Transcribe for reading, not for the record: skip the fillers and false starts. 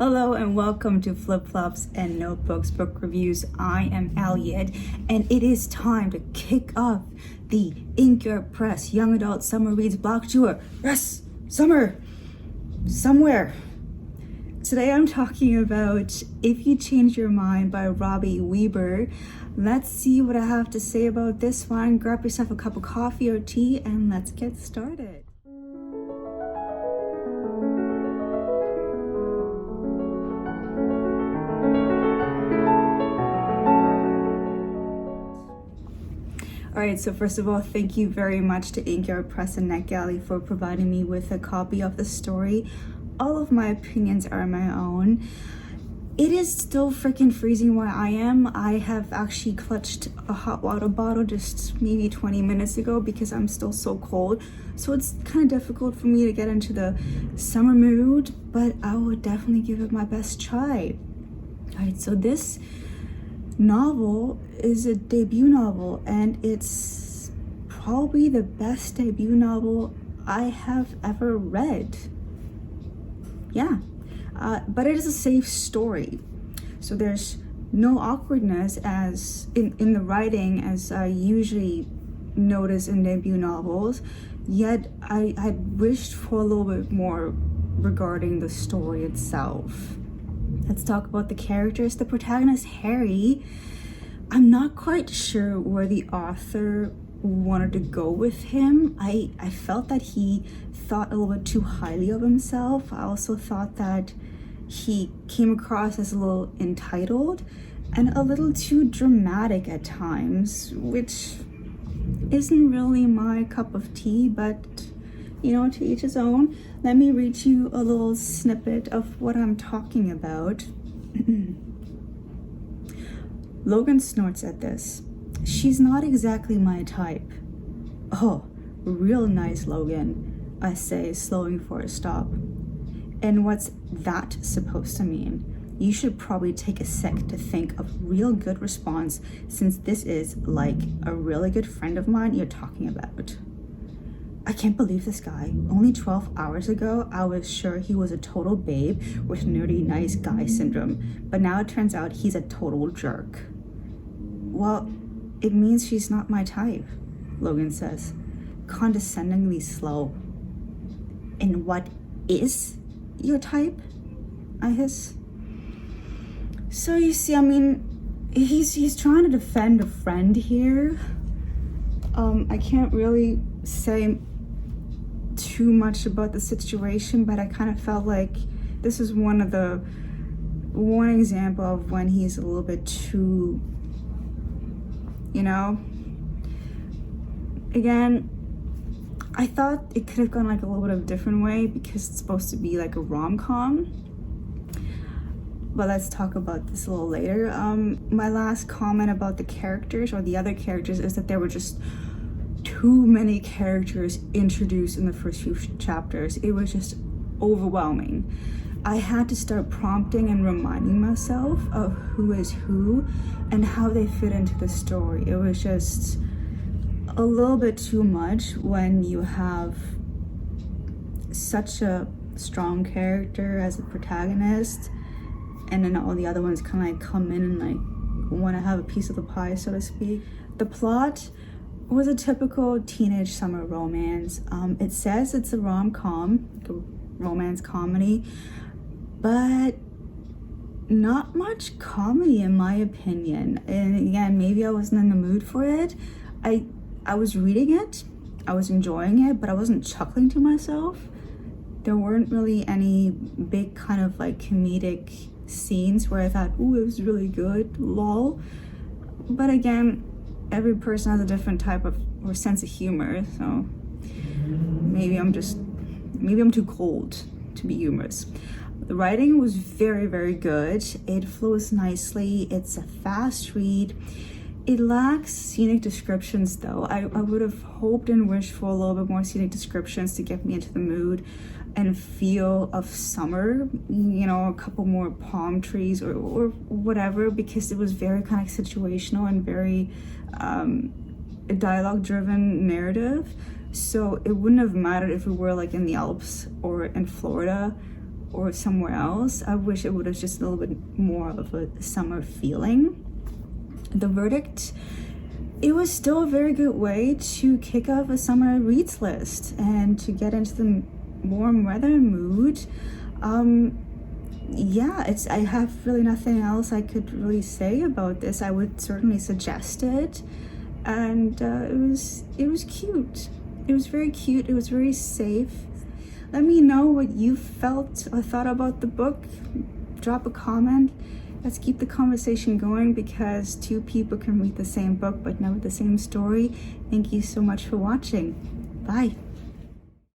Hello and welcome to Flip-Flops and Notebooks Book Reviews. I am Elliot and it is time to kick off the Inkyard Press Young Adult Summer Reads Block Tour. Yes, summer, somewhere. Today I'm talking about If You Change Your Mind by Robby Weber. Let's see what I have to say about this one. Grab yourself a cup of coffee or tea and let's get started. Alright, so first of all, thank you very much to Inkyard Press and NetGalley for providing me with a copy of the story. All of my opinions are my own. It is still freaking freezing where I am. I have actually clutched a hot water bottle just maybe 20 minutes ago because I'm still so cold. So it's kind of difficult for me to get into the summer mood, but I will definitely give it my best try. Alright, so this novel is a debut novel and it's probably the best debut novel I have ever read. Yeah, but it is a safe story, so there's no awkwardness as in the writing as I usually notice in debut novels, yet I wished for a little bit more regarding the story itself. Let's talk about the characters. The protagonist, Harry, I'm not quite sure where the author wanted to go with him. I felt that he thought a little bit too highly of himself. I also thought that he came across as a little entitled and a little too dramatic at times, which isn't really my cup of tea, but you know, to each his own. Let me read you a little snippet of what I'm talking about. Logan snorts at this. She's not exactly my type. Oh, real nice, Logan, I say, slowing for a stop. And what's that supposed to mean? You should probably take a sec to think of real good response, since this is like a really good friend of mine you're talking about. I can't believe this guy. Only 12 hours ago, I was sure he was a total babe with nerdy nice guy syndrome, but now it turns out he's a total jerk. Well, it means she's not my type, Logan says, condescendingly slow. And what is your type? I hiss. So you see, I mean, he's trying to defend a friend here. I can't really say too much about the situation, but I kind of felt like this is one example of when he's a little bit too, you know. Again, I thought it could have gone like a little bit of a different way because it's supposed to be like a rom-com, but let's talk about this a little later. My last comment about the characters or the other characters is that there were just too many characters introduced in the first few chapters. It was just overwhelming. I had to start prompting and reminding myself of who is who and how they fit into the story. It was just a little bit too much when you have such a strong character as a protagonist and then all the other ones kind of like come in and like want to have a piece of the pie, so to speak. The plot was a typical teenage summer romance. It says it's a rom-com, like a romance comedy, but not much comedy in my opinion. And again, maybe I wasn't in the mood for it. I was reading it, I was enjoying it, but I wasn't chuckling to myself. There weren't really any big kind of like comedic scenes where I thought, ooh, it was really good, lol. But again, every person has a different type of or sense of humor, so maybe I'm too cold to be humorous. The writing was very, very good. It flows nicely. It's a fast read. It lacks scenic descriptions though. I would have hoped and wished for a little bit more scenic descriptions to get me into the mood and feel of summer, you know, a couple more palm trees or whatever, because it was very kind of situational and very dialogue driven narrative. So it wouldn't have mattered if we were like in the Alps or in Florida or somewhere else. I wish it would have just a little bit more of a summer feeling. The verdict, it was still a very good way to kick off a summer reads list and to get into the warm weather mood. Yeah, I have really nothing else I could really say about this. I would certainly suggest it, and it was cute. It was very cute. It was very safe. Let me know what you felt or thought about the book. Drop a comment. Let's keep the conversation going, because two people can read the same book but never the same story. Thank you so much for watching. Bye.